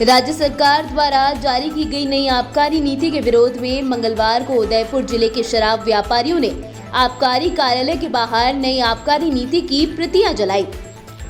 राज्य सरकार द्वारा जारी की गई नई आबकारी नीति के विरोध में मंगलवार को उदयपुर जिले के शराब व्यापारियों ने आबकारी कार्यालय के बाहर नई आबकारी नीति की प्रतियां जलाई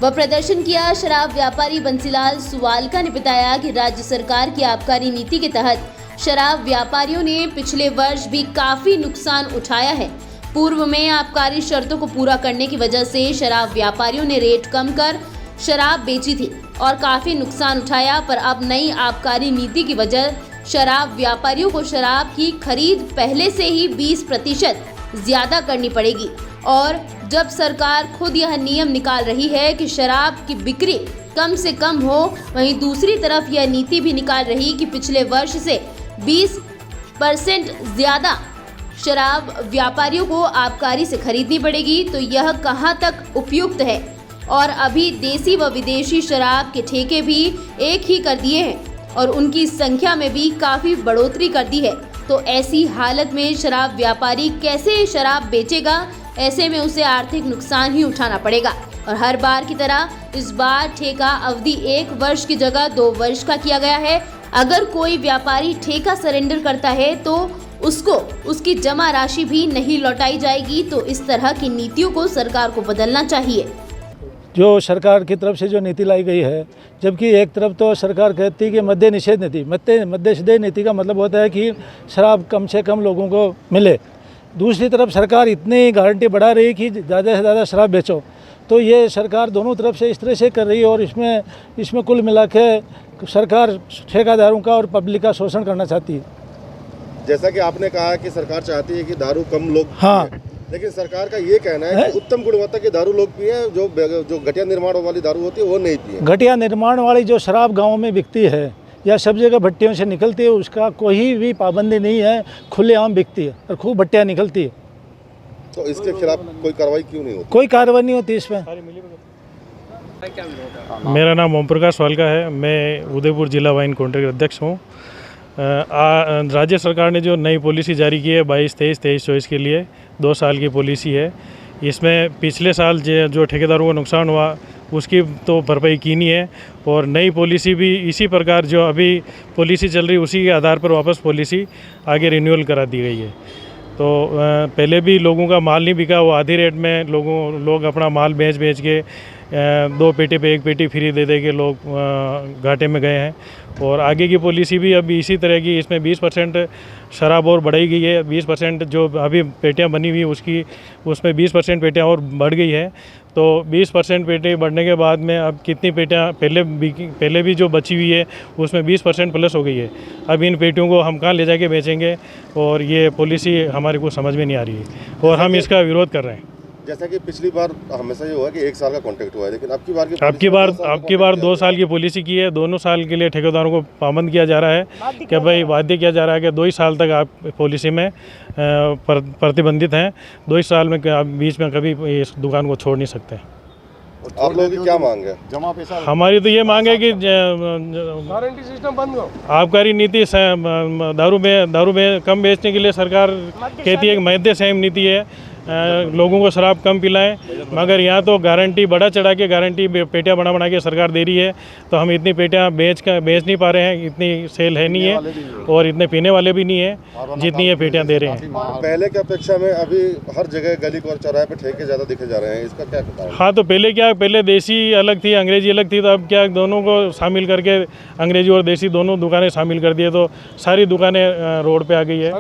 व प्रदर्शन किया। शराब व्यापारी बंसीलाल सुवालका ने बताया कि राज्य सरकार की आबकारी नीति के तहत शराब व्यापारियों ने पिछले वर्ष भी काफी नुकसान उठाया है। पूर्व में आबकारी शर्तों को पूरा करने की वजह से शराब व्यापारियों ने रेट कम कर शराब बेची थी और काफी नुकसान उठाया, पर अब नई आबकारी नीति की वजह शराब व्यापारियों को शराब की खरीद पहले से ही 20% ज्यादा करनी पड़ेगी। और जब सरकार खुद यह नियम निकाल रही है कि शराब की बिक्री कम से कम हो, वहीं दूसरी तरफ यह नीति भी निकाल रही कि पिछले वर्ष से 20% ज्यादा शराब व्यापारियों को आबकारी से खरीदनी पड़ेगी, तो यह कहां तक उपयुक्त है। और अभी देसी व विदेशी शराब के ठेके भी एक ही कर दिए हैं और उनकी संख्या में भी काफ़ी बढ़ोतरी कर दी है। तो ऐसी हालत में शराब व्यापारी कैसे शराब बेचेगा? ऐसे में उसे आर्थिक नुकसान ही उठाना पड़ेगा। और हर बार की तरह इस बार ठेका अवधि 1 वर्ष की जगह 2 वर्ष का किया गया है। अगर कोई व्यापारी ठेका सरेंडर करता है तो उसको उसकी जमा राशि भी नहीं लौटाई जाएगी। तो इस तरह की नीतियों को सरकार को बदलना चाहिए। जो सरकार की तरफ से जो नीति लाई गई है, जबकि एक तरफ तो सरकार कहती है कि मद्य निषेध नीति, मद्य निषेध नीति का मतलब होता है कि शराब कम से कम लोगों को मिले। दूसरी तरफ सरकार इतनी गारंटी बढ़ा रही है कि ज़्यादा से ज़्यादा शराब बेचो। तो ये सरकार दोनों तरफ से इस तरह से कर रही है और इसमें कुल मिला के सरकार ठेकेदारों का और पब्लिक का शोषण करना चाहती है। जैसा कि आपने कहा कि सरकार चाहती है कि दारू कम लोग हाँ, लेकिन सरकार का ये कहना है कि उत्तम गुणवत्ता की दारू लोग पिए, जो घटिया निर्माण वाली दारू होती है वो नहीं पिए। घटिया निर्माण वाली जो शराब गांवों में बिकती है या सब जगह भट्टियों से निकलती है, उसका कोई भी पाबंदी नहीं है, खुलेआम बिकती है और खूब भट्टियाँ निकलती है। तो इसके खिलाफ कोई कार्रवाई क्यों नहीं होती? कोई कार्रवाई नहीं होती इसमें। मेरा नाम ओम प्रकाश सुवालका है, मैं उदयपुर जिला वाइन काउंटर के अध्यक्ष हूँ। राज्य सरकार ने जो नई पॉलिसी जारी की है 22-23, 23-24 के लिए 2 साल की पॉलिसी है। इसमें पिछले साल जो ठेकेदारों को नुकसान हुआ उसकी तो भरपाई की नहीं है और नई पॉलिसी भी इसी प्रकार जो अभी पॉलिसी चल रही उसी के आधार पर वापस पॉलिसी आगे रिन्यूअल करा दी गई है। तो पहले भी लोगों का माल नहीं बिका, वो आधी रेट में लोग अपना माल बेच के 2 पेटी पे 1 पेटी फ्री दे के लोग घाटे में गए हैं। और आगे की पॉलिसी भी अभी इसी तरह की, इसमें 20% शराब और बढ़ाई गई है। 20% जो अभी पेटियाँ बनी हुई उसमें 20% पेटियाँ और बढ़ गई है। तो 20% पेटी बढ़ने के बाद में अब कितनी पेटियाँ पहले भी जो बची हुई है उसमें 20% प्लस हो गई है। अब इन पेटियों को हम कहाँ ले जाके बेचेंगे? और ये पॉलिसी हमारे को समझ में नहीं आ रही है और हम इसका विरोध कर रहे हैं। जैसा कि पिछली बार हमेशा ये हुआ कि 1 साल का कॉन्ट्रैक्ट हुआ है, लेकिन अब की बार 2 साल की पॉलिसी की है। दोनों साल के लिए ठेकेदारों को पाबंद किया जा रहा है कि भाई बाध्य किया जा रहा है कि 2 ही साल तक आप पॉलिसी में प्रतिबंधित हैं। 2 ही साल में आप बीच में कभी इस दुकान को छोड़ नहीं सकते। आप लोगों की क्या मांग है? जमा पैसा हमारी तो ये मांग है कि गारंटी सिस्टम बंद हो। आबकारी नीति दारू में कम बेचने के लिए सरकार कहती है कि मद्य संयम नीति है, लोगों को शराब कम पिलाएं, मगर यहाँ तो गारंटी बढ़ा चढ़ा के गारंटी पेटियाँ बना के सरकार दे रही है। तो हम इतनी पेटियाँ बेच नहीं पा रहे हैं, इतनी सेल है नहीं है और इतने पीने वाले भी नहीं है जितनी ये पेटियाँ दे रहे हैं। पहले की अपेक्षा में अभी हर जगह गली और चौराहे पे ठेके ज़्यादा दिखे जा रहे हैं, इसका क्या कारण है? हाँ, तो पहले देसी अलग थी, अंग्रेजी अलग थी, तो अब क्या दोनों को शामिल करके अंग्रेजी और देसी दोनों दुकानें शामिल कर दिए, तो सारी दुकानें रोड पर आ गई है।